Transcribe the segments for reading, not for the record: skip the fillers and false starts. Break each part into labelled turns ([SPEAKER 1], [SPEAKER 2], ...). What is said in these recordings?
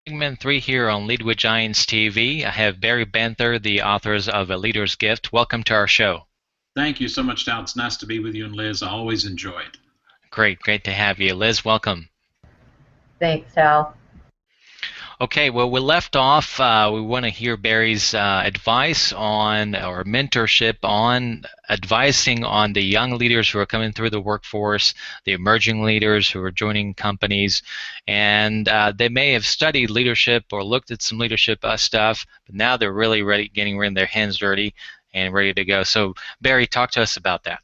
[SPEAKER 1] Segment 3 here on Lead with Giants TV. I have Barry Banther, the authors of A Leader's Gift. Welcome to our show.
[SPEAKER 2] Thank you so much, Tal. It's nice to be with you and Liz. I always enjoy it.
[SPEAKER 1] Great to have you. Liz, welcome.
[SPEAKER 3] Thanks, Tal.
[SPEAKER 1] Okay, well, we left off. We want to hear Barry's advice on, or mentorship on, advising on the young leaders who are coming through the workforce, the emerging leaders who are joining companies, and they may have studied leadership or looked at some leadership stuff, but now they're really ready, getting their hands dirty and ready to go. So, Barry, talk to us about that.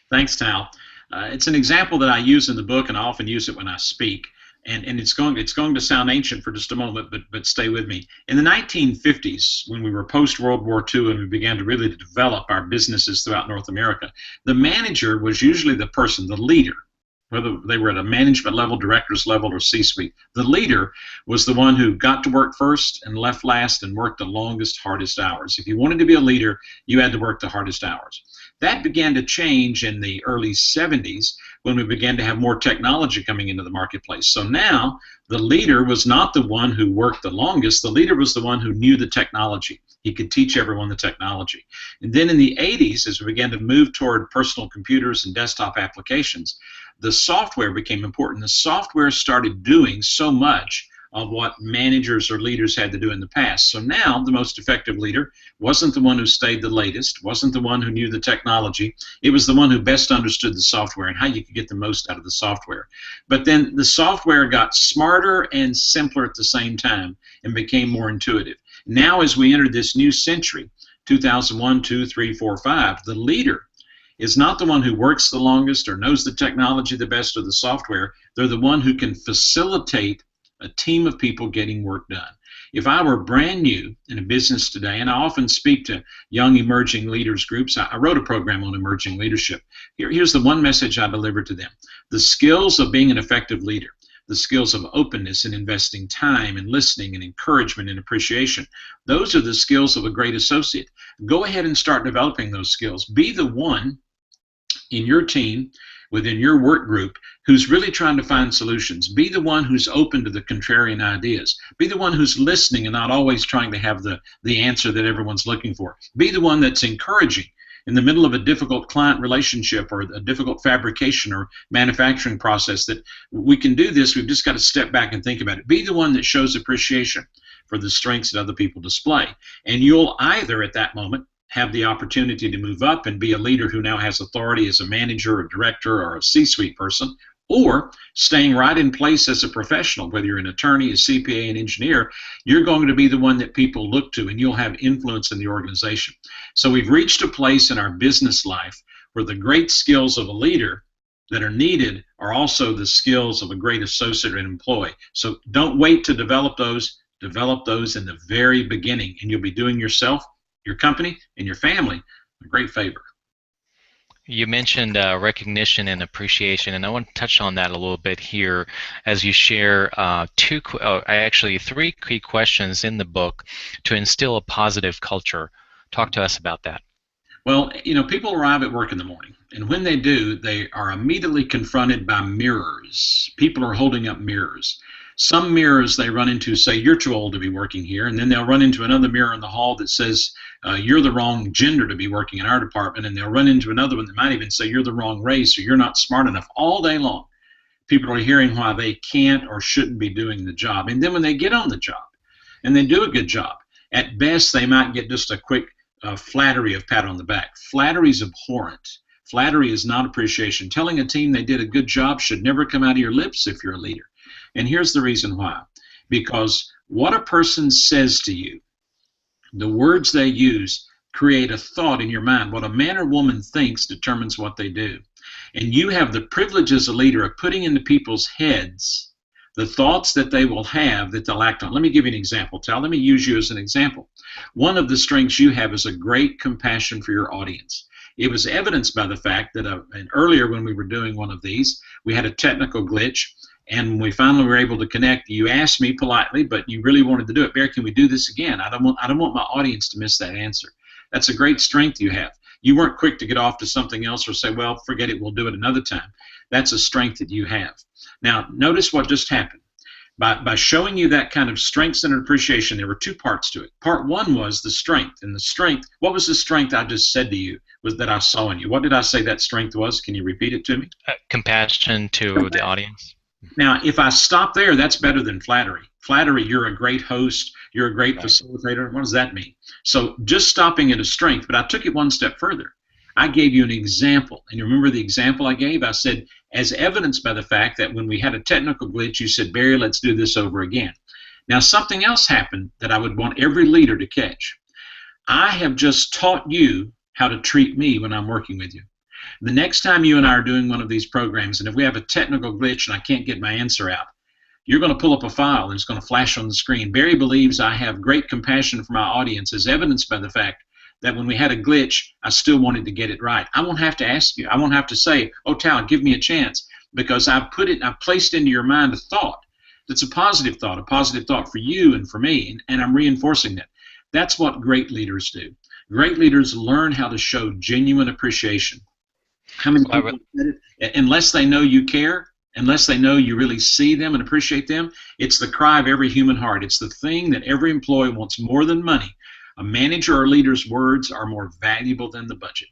[SPEAKER 2] Thanks, Tal. It's an example that I use in the book, and I often use it when I speak. And it's going to sound ancient for just a moment, but stay with me. In the 1950s, when we were post World War II and we began to really develop our businesses throughout North America, the manager was usually the person, the leader, whether they were at a management level, director's level, or C-suite. The leader was the one who got to work first and left last and worked the longest, hardest hours. If you wanted to be a leader, you had to work the hardest hours. That began to change in the early 70s when we began to have more technology coming into the marketplace. So now the leader was not the one who worked the longest. The leader was the one who knew the technology. He could teach everyone the technology. And then in the 80s, as we began to move toward personal computers and desktop applications, the software became important. The software started doing so much of what managers or leaders had to do in the past. So now the most effective leader wasn't the one who stayed the latest, wasn't the one who knew the technology. It was the one who best understood the software and how you could get the most out of the software. But then the software got smarter and simpler at the same time and became more intuitive. Now as we enter this new century, 2001, 2, 3, 4, 5, the leader is not the one who works the longest or knows the technology the best or the software. They're the one who can facilitate a team of people getting work done. If I were brand new in a business today, and I often speak to young emerging leaders groups, I wrote a program on emerging leadership. Here's the one message I deliver to them. The skills of being an effective leader, the skills of openness and investing time and listening and encouragement and appreciation, those are the skills of a great associate. Go ahead and start developing those skills. Be the one in your team, within your work group, who's really trying to find solutions. Be the one who's open to the contrarian ideas. Be the one who's listening and not always trying to have the answer that everyone's looking for. Be the one that's encouraging in the middle of a difficult client relationship or a difficult fabrication or manufacturing process, that we can do this. We've just got to step back and think about it. Be the one that shows appreciation for the strengths that other people display. And you'll either at that moment have the opportunity to move up and be a leader who now has authority as a manager, a director, or a C-suite person, or staying right in place as a professional, whether you're an attorney, a CPA, an engineer, you're going to be the one that people look to and you'll have influence in the organization. So we've reached a place in our business life where the great skills of a leader that are needed are also the skills of a great associate and employee. So don't wait to develop those in the very beginning, and you'll be doing yourself, your company, and your family a great favor.
[SPEAKER 1] You mentioned recognition and appreciation, and I want to touch on that a little bit here as you share actually three key questions in the book to instill a positive culture. Talk to us about that.
[SPEAKER 2] Well, people arrive at work in the morning, and when they do, they are immediately confronted by mirrors. People are holding up mirrors. Some mirrors they run into say, you're too old to be working here, and then they'll run into another mirror in the hall that says, you're the wrong gender to be working in our department, and they'll run into another one that might even say, you're the wrong race, or you're not smart enough. All day long, people are hearing why they can't or shouldn't be doing the job. And then when they get on the job, and they do a good job, at best they might get just a quick flattery of pat on the back. Flattery is abhorrent. Flattery is not appreciation. Telling a team they did a good job should never come out of your lips if you're a leader. And here's the reason why. Because what a person says to you, the words they use create a thought in your mind. What a man or woman thinks determines what they do. And you have the privilege as a leader of putting into people's heads the thoughts that they will have that they'll act on. Let me give you an example, Tal. Let me use you as an example. One of the strengths you have is a great compassion for your audience. It was evidenced by the fact that earlier when we were doing one of these, we had a technical glitch. And when we finally were able to connect, you asked me politely, but you really wanted to do it. Barry, can we do this again? I don't want my audience to miss that answer. That's a great strength you have. You weren't quick to get off to something else or say, well, forget it, we'll do it another time. That's a strength that you have. Now, notice what just happened. By showing you that kind of strength-centered appreciation, there were two parts to it. Part one was the strength. And the strength, what was the strength I just said to you was that I saw in you? What did I say that strength was? Can you repeat it to me?
[SPEAKER 1] Compassion to the audience.
[SPEAKER 2] Now, if I stop there, that's better than flattery. Flattery, you're a great host, you're a great facilitator. What does that mean? So just stopping at a strength, but I took it one step further. I gave you an example. And you remember the example I gave? I said, as evidenced by the fact that when we had a technical glitch, you said, Barry, let's do this over again. Now, something else happened that I would want every leader to catch. I have just taught you how to treat me when I'm working with you. The next time you and I are doing one of these programs, and if we have a technical glitch and I can't get my answer out, you're going to pull up a file and it's going to flash on the screen. Barry believes I have great compassion for my audience, as evidenced by the fact that when we had a glitch, I still wanted to get it right. I won't have to ask you. I won't have to say, oh, Tal, give me a chance, because I've placed into your mind a thought that's a positive thought for you and for me, and I'm reinforcing that. That's what great leaders do. Great leaders learn how to show genuine appreciation. How many people said it? Unless they know you care, unless they know you really see them and appreciate them, it's the cry of every human heart. It's the thing that every employee wants more than money. A manager or leader's words are more valuable than the budget.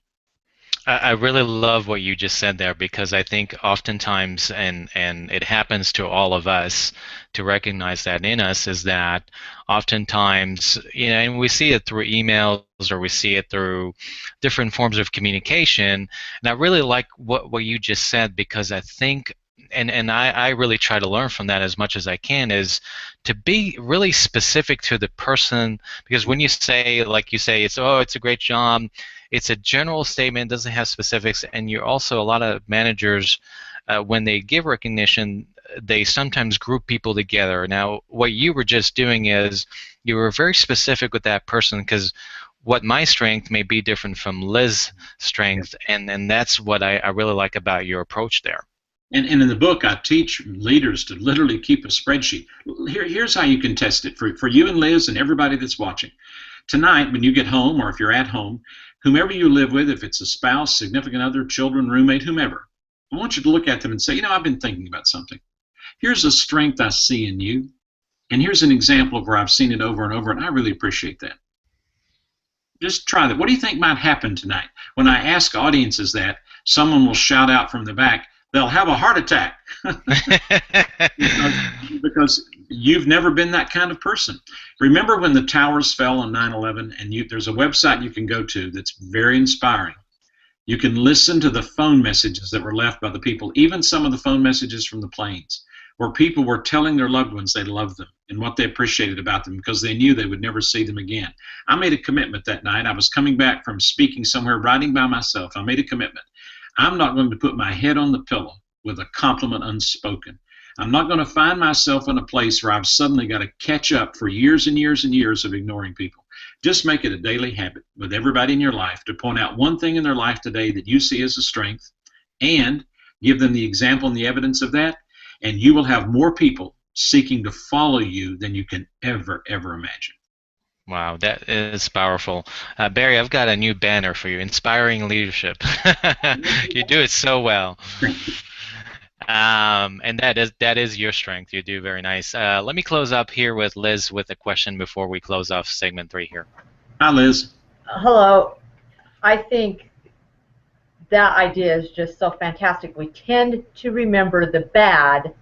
[SPEAKER 1] I really love what you just said there, because I think oftentimes, and it happens to all of us, to recognize that in us, is that oftentimes, and we see it through emails or we see it through different forms of communication. And I really like what you just said, because I think, and I really try to learn from that as much as I can, is to be really specific to the person. Because when you say, like you say, it's a great job, it's a general statement, doesn't have specifics. And you're also, a lot of managers, when they give recognition, they sometimes group people together. Now, what you were just doing is you were very specific with that person, because what my strength may be different from Liz's strength, and that's what I really like about your approach there.
[SPEAKER 2] And in the book, I teach leaders to literally keep a spreadsheet. Here's how you can test it for you and Liz and everybody that's watching. Tonight, when you get home, or if you're at home, whomever you live with, if it's a spouse, significant other, children, roommate, whomever, I want you to look at them and say, I've been thinking about something. Here's a strength I see in you, and here's an example of where I've seen it over and over, and I really appreciate that. Just try that. What do you think might happen tonight? When I ask audiences that, someone will shout out from the back, they'll have a heart attack. because you've never been that kind of person. Remember when the towers fell on 9/11, and there's a website you can go to that's very inspiring. You can listen to the phone messages that were left by the people, even some of the phone messages from the planes, where people were telling their loved ones they loved them and what they appreciated about them, because they knew they would never see them again. I made a commitment that night. I was coming back from speaking somewhere, writing by myself. I made a commitment. I'm not going to put my head on the pillow with a compliment unspoken. I'm not going to find myself in a place where I've suddenly got to catch up for years and years and years of ignoring people. Just make it a daily habit with everybody in your life to point out one thing in their life today that you see as a strength, and give them the example and the evidence of that, and you will have more people seeking to follow you than you can ever imagine.
[SPEAKER 1] Wow, that is powerful. Barry, I've got a new banner for you, Inspiring Leadership. You do it so well. And that is your strength. You do very nice. Let me close up here with Liz with a question before we close off segment 3 here.
[SPEAKER 2] Hi, Liz.
[SPEAKER 3] Hello. I think that idea is just so fantastic. We tend to remember the bad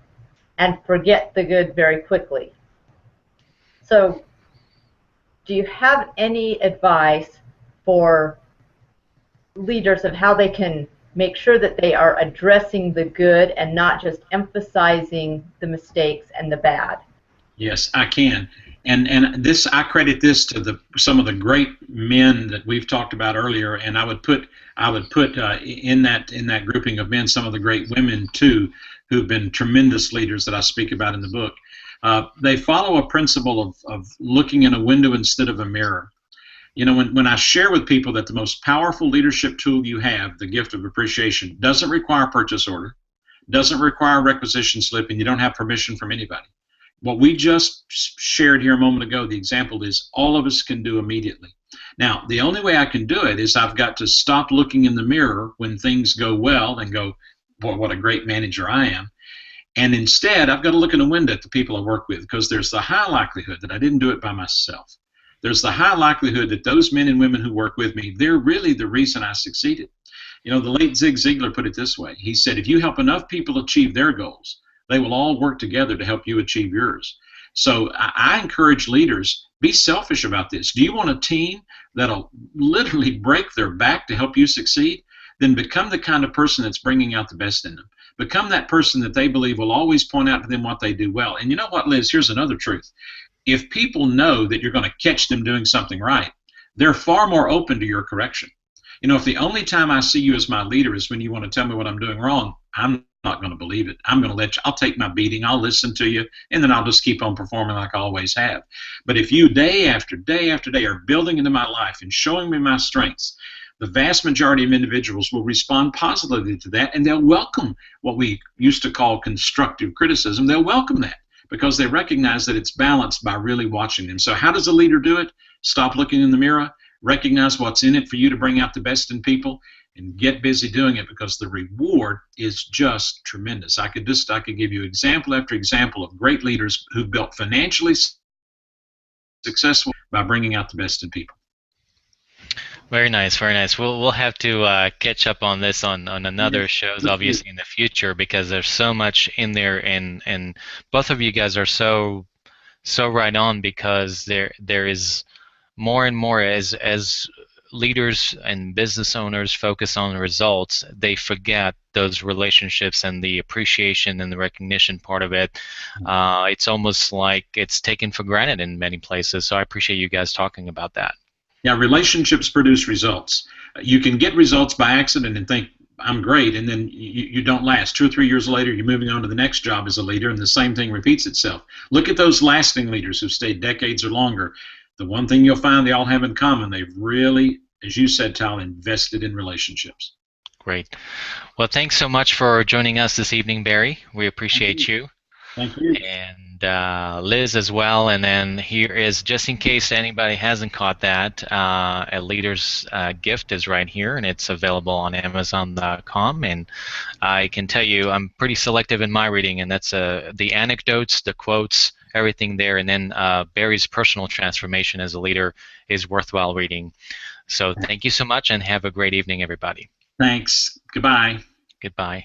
[SPEAKER 3] and forget the good very quickly. So, do you have any advice for leaders of how they can make sure that they are addressing the good and not just emphasizing the mistakes and the bad?
[SPEAKER 2] Yes, I can. And this, I credit this to some of the great men that we've talked about earlier, and I would put in that grouping of men some of the great women too, who've been tremendous leaders that I speak about in the book. They follow a principle of looking in a window instead of a mirror. When I share with people that the most powerful leadership tool you have, the gift of appreciation, doesn't require a purchase order, doesn't require a requisition slip, and you don't have permission from anybody. What we just shared here a moment ago, the example is all of us can do immediately. Now, the only way I can do it is I've got to stop looking in the mirror when things go well and go, boy, what a great manager I am, And instead, I've got to look in a window at the people I work with, because there's the high likelihood that I didn't do it by myself. There's the high likelihood that those men and women who work with me, they're really the reason I succeeded. You know, the late Zig Ziglar put it this way. He said, if you help enough people achieve their goals, they will all work together to help you achieve yours. So I encourage leaders, be selfish about this. Do you want a team that'll literally break their back to help you succeed? Then become the kind of person that's bringing out the best in them. Become that person that they believe will always point out to them what they do well. And you know what, Liz? Here's another truth. If people know that you're going to catch them doing something right, they're far more open to your correction. You know, if the only time I see you as my leader is when you want to tell me what I'm doing wrong, I'm not going to believe it. I'm going to let you, I'll take my beating, I'll listen to you, and then I'll just keep on performing like I always have. But if you day after day after day are building into my life and showing me my strengths, the vast majority of individuals will respond positively to that, and they'll welcome what we used to call constructive criticism. They'll welcome that because they recognize that it's balanced by really watching them. So how does a leader do it? Stop looking in the mirror, recognize what's in it for you to bring out the best in people, and get busy doing it, because the reward is just tremendous. I could give you example after example of great leaders who built financially successful by bringing out the best in people.
[SPEAKER 1] Very nice, very nice. We'll have to catch up on this on another shows, obviously, in the future, because there's so much in there, and both of you guys are so right on, because there is more and more as leaders and business owners focus on results, they forget those relationships and the appreciation and the recognition part of it. It's almost like it's taken for granted in many places. So I appreciate you guys talking about that.
[SPEAKER 2] Yeah, relationships produce results. You can get results by accident and think, I'm great, and then you don't last. 2 or 3 years later, you're moving on to the next job as a leader, and the same thing repeats itself. Look at those lasting leaders who've stayed decades or longer. The one thing you'll find they all have in common, they've really, as you said, Tal, invested in relationships.
[SPEAKER 1] Great. Well, thanks so much for joining us this evening, Barry. We appreciate you.
[SPEAKER 2] Thank you.
[SPEAKER 1] And Liz as well. And then here is, just in case anybody hasn't caught that, a leader's gift is right here, and it's available on Amazon.com. And I can tell you I'm pretty selective in my reading, and that's the anecdotes, the quotes, everything there. And then Barry's personal transformation as a leader is worthwhile reading. So thank you so much, and have a great evening, everybody.
[SPEAKER 2] Thanks. Goodbye.
[SPEAKER 1] Goodbye.